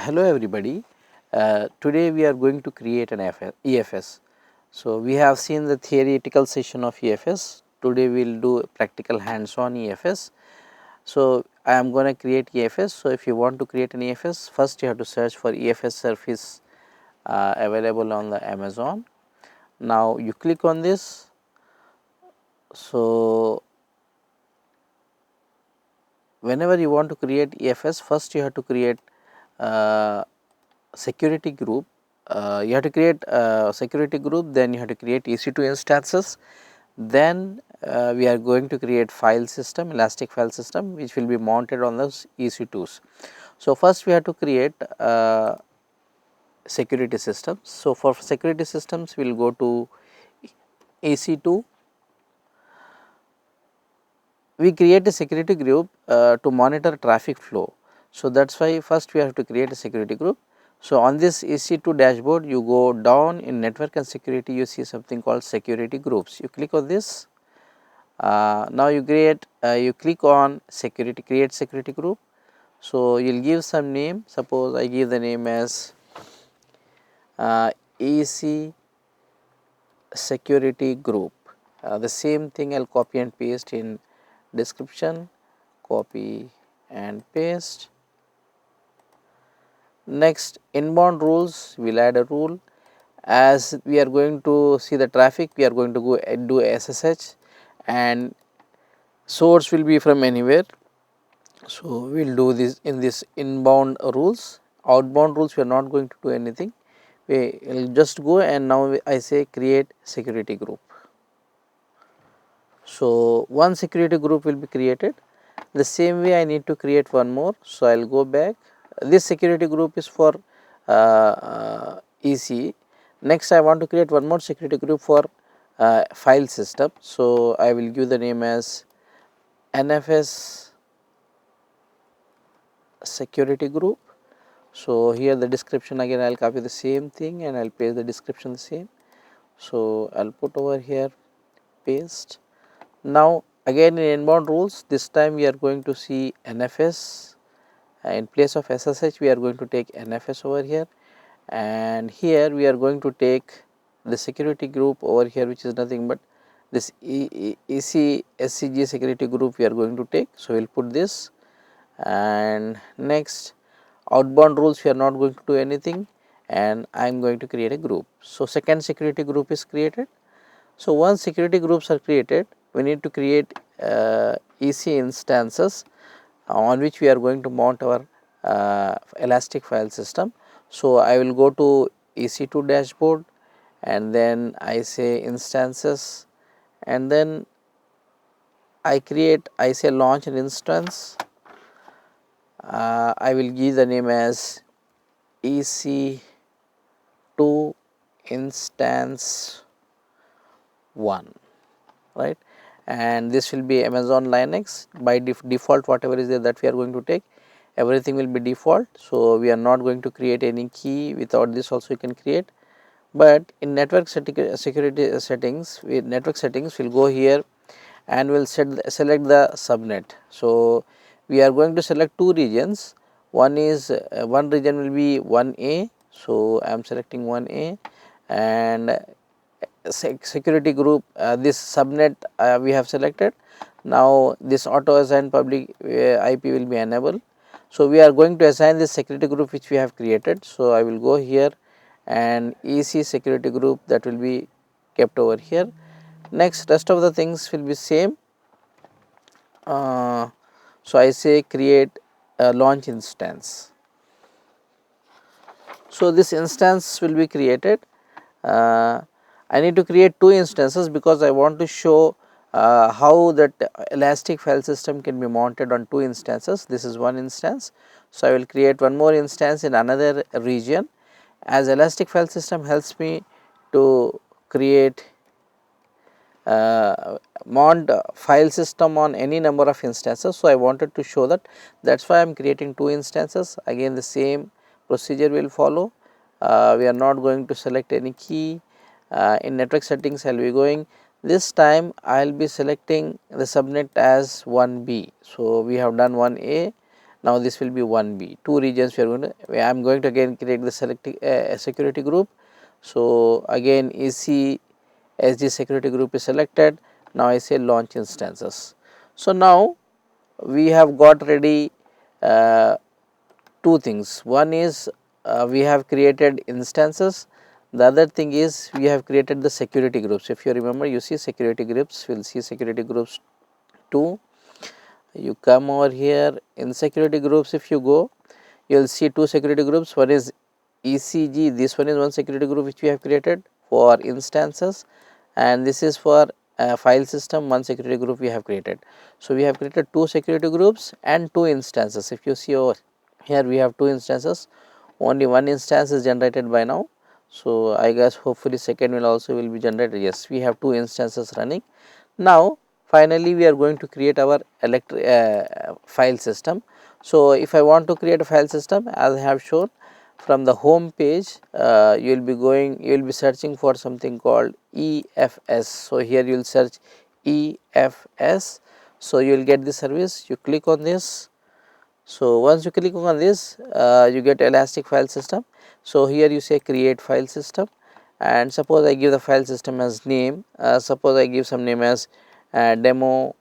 Hello everybody, today we are going to create an EFS. So, we have seen the theoretical session of EFS, today we will do practical hands on EFS. So, I am going to create EFS. So, if you want to create an EFS, first you have to search for EFS service available on the Amazon. Now, you click on this. So, whenever you want to create EFS, first you have to create security group. You have to create a security group, then you have to create EC2 instances, then we are going to create file system, elastic file system, which will be mounted on those EC2s. So, first we have to create security systems. So, for security systems we will go to EC2. We create a security group to monitor traffic flow. So, that is why first we have to create a security group. So, on this EC2 dashboard you go down in network and security, you see something called security groups. You click on this. Now, you click on security, create security group. So, you will give some name, suppose I give the name as EC security group. The same thing I will copy and paste in description, copy and paste. Next, inbound rules, we will add a rule. As we are going to see the traffic, we are going to go and do SSH, and source will be from anywhere. So, we will do this in this inbound rules. Outbound rules we are not going to do anything, we will just go, and now I say create security group. So, one security group will be created. The same way I need to create one more. So, I will go back. This security group is for EC. Next, I want to create one more security group for file system. So, I will give the name as NFS security group. So, here the description again I will copy the same thing and I will paste the description the same. So, I will put over here, paste. Now, again in inbound rules, this time we are going to see NFS. In place of SSH we are going to take NFS over here, and here we are going to take the security group over here, which is nothing but this EC SCG security group we are going to take. So, we will put this, and next outbound rules we are not going to do anything, and I am going to create a group. So, second security group is created. So, once security groups are created, we need to create EC instances on which we are going to mount our elastic file system. So, I will go to EC2 dashboard, and then I say instances, and then I say launch an instance. I will give the name as EC2 instance 1, right, and this will be Amazon Linux. By default whatever is there that we are going to take, everything will be default. So, we are not going to create any key. Without this also you can create, but in network security settings, network settings we will go here and we will select the subnet. So, we are going to select two regions. One is one region will be 1A. So, I am selecting 1A, and security group, this subnet we have selected. Now, this auto assign public IP will be enabled. So, we are going to assign this security group which we have created. So, I will go here, and EC security group, that will be kept over here. Next, rest of the things will be same. So, I say create a launch instance. So, this instance will be created. I need to create two instances because I want to show how that elastic file system can be mounted on two instances. This is one instance. So, I will create one more instance in another region, as elastic file system helps me to create mount file system on any number of instances. So, I wanted to show that is why I am creating two instances. Again the same procedure will follow. We are not going to select any key. In network settings I will be going, this time I will be selecting the subnet as 1B. So, we have done 1A. Now this will be 1B, 2 regions we are going to, I am going to again create the security group. So again EC SD security group is selected. Now I say launch instances. So now we have got ready two things. One is we have created instances. The other thing is we have created the security groups. If you remember, you see security groups, we will see security groups 2. You come over here in security groups, if you go, you will see 2 security groups. One is ECG, this one is one security group which we have created for instances, and this is for file system, one security group we have created. So, we have created 2 security groups and 2 instances. If you see over here, we have 2 instances, only one instance is generated by now. So, I guess hopefully second will also will be generated. Yes, we have 2 instances running. Now, finally, we are going to create our file system. So, if I want to create a file system, as I have shown, from the home page, you will be searching for something called EFS. So, here you will search EFS. So, you will get the service, you click on this. So, once you click on this, you get elastic file system. So, here you say create file system, and suppose I give the file system as name, suppose I give some name as demo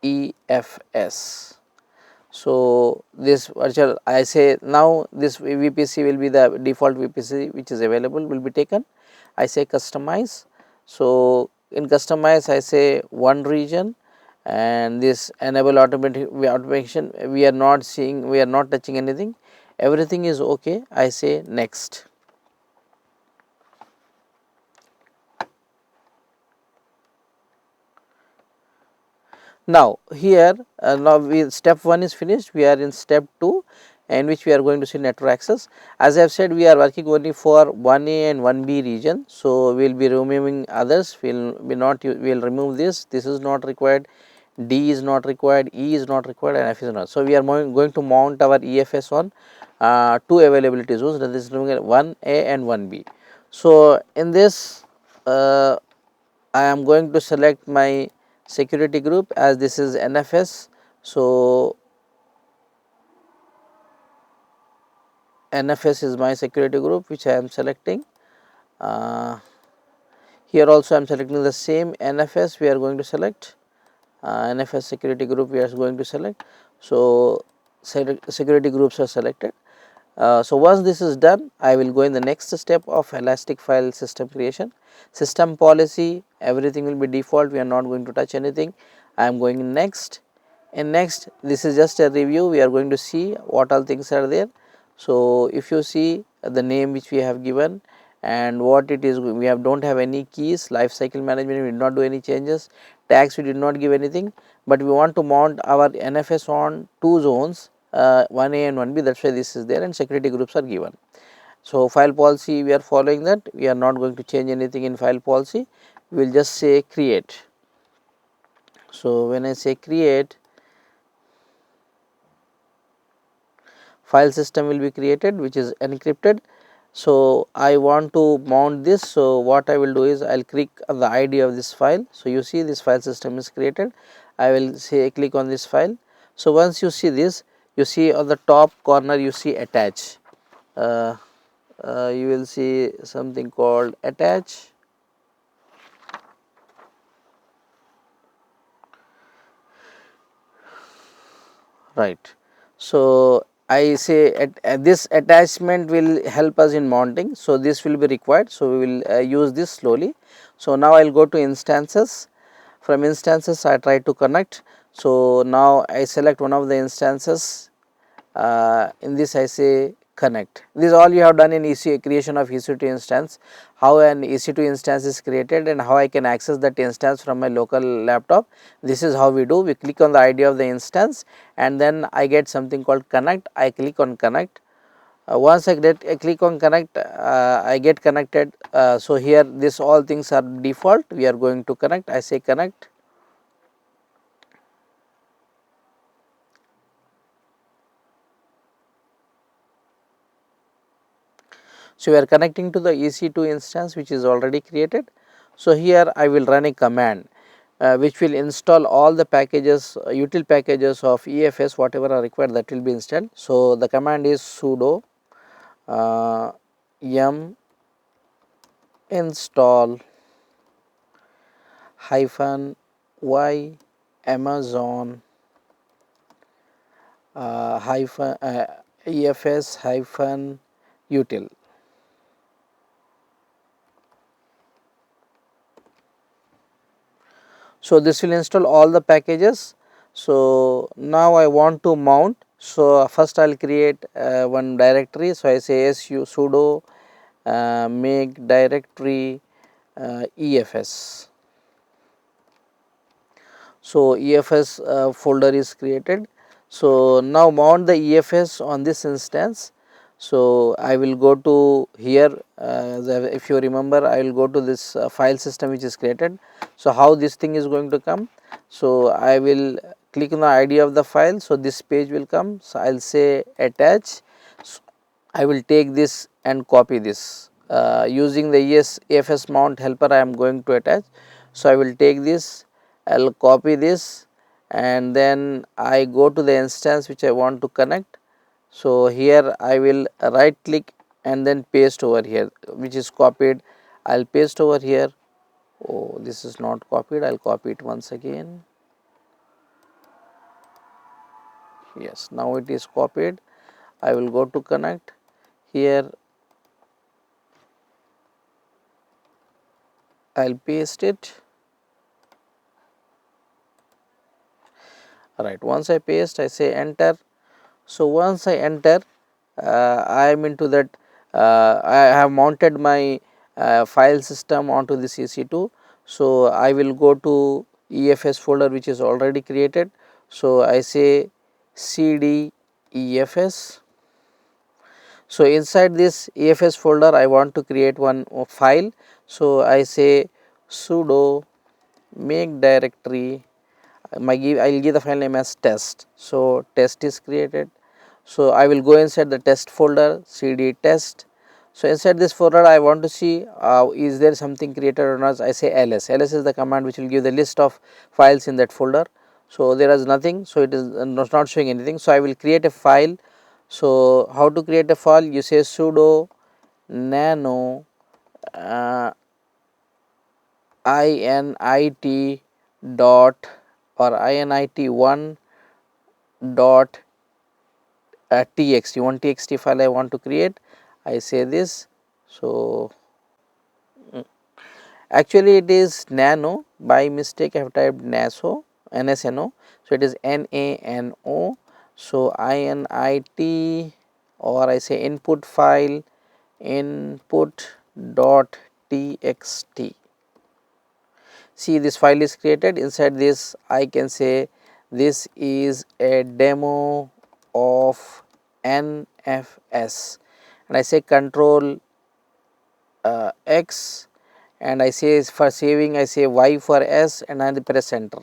EFS. So, this virtual, I say now this VPC will be the default VPC which is available, will be taken. I say customize. So, in customize I say one region, and this enable automation, we are not seeing, we are not touching anything, everything is okay. I say next. Now, here now step 1 is finished, we are in step 2, in which we are going to see network access. As I have said, we are working only for 1A and 1B region. So, we will be removing others, we will remove this, this is not required, D is not required, E is not required, and F is not. So, we are going to mount our EFS on 2 availability zones, that is 1A and 1B. So, in this I am going to select my security group as this is NFS. So, NFS is my security group which I am selecting. Here also I am selecting the same NFS, we are going to select NFS security group we are going to select. So, security groups are selected. So, once this is done, I will go in the next step of elastic file system creation. System policy, everything will be default, we are not going to touch anything. I am going in next. In next, this is just a review, we are going to see what all things are there. So, if you see the name which we have given and what it is, we have don't have any keys, life cycle management we did not do any changes, tags we did not give anything, but we want to mount our NFS on 2 zones, 1A and 1B, that is why this is there, and security groups are given. So, file policy we are following that, we are not going to change anything in file policy, we will just say create. So, when I say create, file system will be created which is encrypted. So, I want to mount this. So, what I will do is I will click on the ID of this file. So, you see this file system is created, I will say click on this file. So, once you see this, you see on the top corner you see attach, you will see something called attach. Right. So, I say this attachment will help us in mounting. So, this will be required. So, we will use this slowly. So, now I will go to instances. From instances I try to connect. So, now I select one of the instances, in this I say connect. This is all you have done in creation of EC2 instance, how an EC2 instance is created and how I can access that instance from my local laptop. This is how we do, we click on the ID of the instance and then I get something called connect, I click on connect. Once I click on connect, I get connected. So, here this all things are default, we are going to connect, I say connect. So, we are connecting to the EC2 instance which is already created. So, here I will run a command, which will install all the packages, util packages of EFS, whatever are required, that will be installed. So, the command is sudo yum install hyphen y amazon hyphen EFS hyphen util. So, this will install all the packages. So, now I want to mount. So, first I will create one directory. So, I say su sudo make directory EFS. So, EFS folder is created. So, now mount the EFS on this instance. So, I will go to here, if you remember, I will go to this file system which is created. So, how this thing is going to come? So, I will click on the ID of the file. So, this page will come. So, I will say attach. So, I will take this and copy this using the EFS mount helper. I am going to attach. So, I will take this, I will copy this, and then I go to the instance which I want to connect. So, here I will right click and then paste over here, which is copied. I will paste over here. Oh, this is not copied. I will copy it once again. Yes, now it is copied. I will go to connect. Here I will paste it. Right, once I paste, I say enter. So, once I enter, I am into that, I have mounted my file system onto this EC2. So, I will go to EFS folder which is already created. So, I say cd EFS. So, inside this EFS folder I want to create one file. So, I say sudo make directory, I will give the file name as test. So, test is created. So, I will go inside the test folder cd test. So, inside this folder I want to see is there something created or not. I say ls. Ls is the command which will give the list of files in that folder. So, there is nothing. So, it is not showing anything. So, I will create a file. So, how to create a file? You say sudo nano init dot or init1 dot txt, one txt file I want to create. I say this. So, actually it is nano, by mistake I have typed naso nsno. So, it is nano. So, init or I say input file input dot txt. See, this file is created. Inside this I can say this is a demo of NFS, and I say control X, and I say for saving I say Y for S, and I press enter.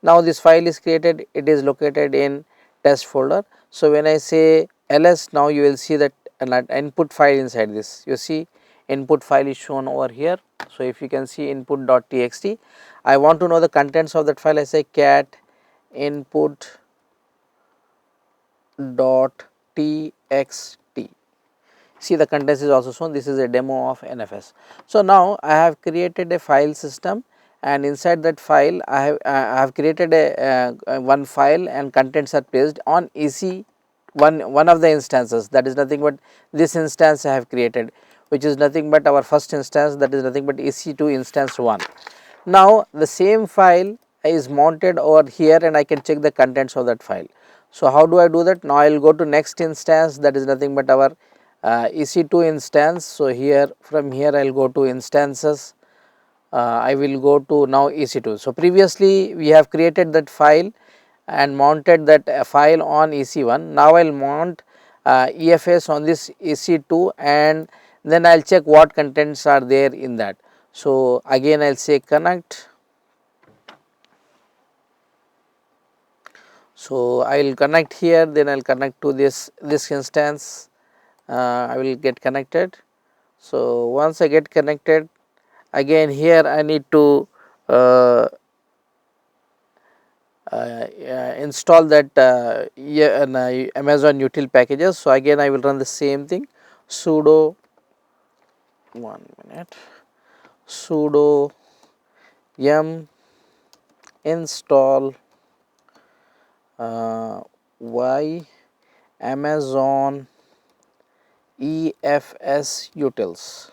Now, this file is created, it is located in test folder. So, when I say ls, now you will see that an input file inside this. You see input file is shown over here. So, if you can see input.txt, I want to know the contents of that file. I say cat input dot txt. See, the contents is also shown. This is a demo of NFS. So, now I have created a file system, and inside that file I have created a one file, and contents are placed on EC one of the instances, that is nothing but this instance I have created, which is nothing but our first instance, that is nothing but EC2 instance 1. Now, the same file is mounted over here, and I can check the contents of that file. So, how do I do that? Now, I will go to next instance, that is nothing but our EC2 instance. So, here from here I will go to instances, I will go to now EC2. So, previously we have created that file and mounted that file on EC1. Now, I will mount EFS on this EC2, and then I will check what contents are there in that. So, again I will say connect. So, I will connect here, then I will connect to this instance, I will get connected. So, once I get connected, again here I need to install that Amazon util packages. So again I will run the same thing, sudo, one minute, sudo yum install y Amazon EFS utils.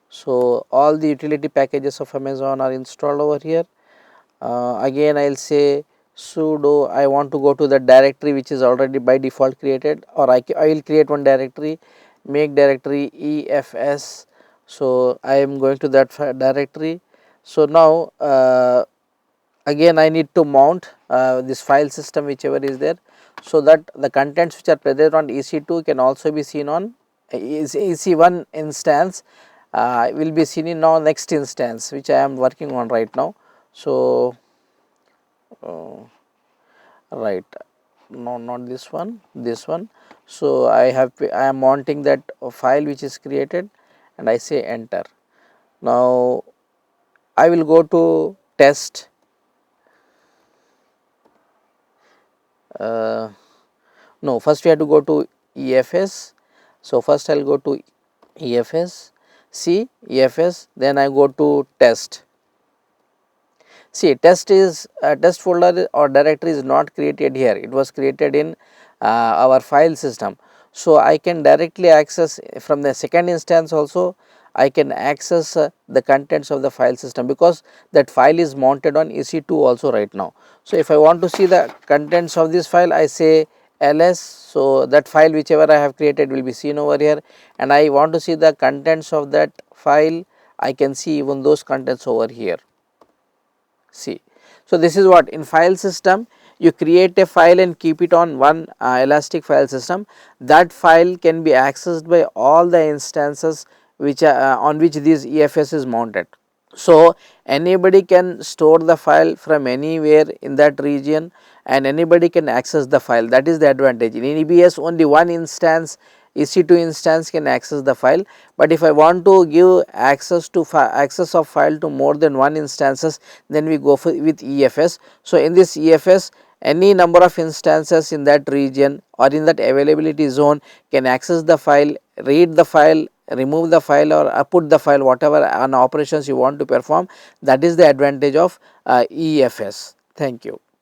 So all the utility packages of Amazon are installed over here. Again I will say sudo, I want to go to the directory which is already by default created, or I will create one directory, make directory EFS. So I am going to that directory. So now again I need to mount this file system whichever is there, so that the contents which are present on EC2 can also be seen on EC1 instance, will be seen in now next instance which I am working on right now. So right, no, not this one, this one. So I am mounting that file which is created, and I say enter. Now I will go to test. No, first we have to go to EFS. So first I will go to EFS, see EFS, then I go to test. See, test folder or directory is not created here, it was created in our file system. So I can directly access from the second instance also, I can access the contents of the file system, because that file is mounted on EC2 also right now. So if I want to see the contents of this file, I say ls, so that file whichever I have created will be seen over here, and I want to see the contents of that file, I can see even those contents over here. See, so this is what in file system, you create a file and keep it on one elastic file system. That file can be accessed by all the instances which on which this EFS is mounted. So anybody can store the file from anywhere in that region, and anybody can access the file. That is the advantage. In EBS only one instance, EC2 instance can access the file, but if I want to give access to access of file to more than one instances, then we go for with EFS. So in this EFS, any number of instances in that region or in that availability zone can access the file, read the file, remove the file, or put the file, whatever operations you want to perform. That is the advantage of EFS. Thank you.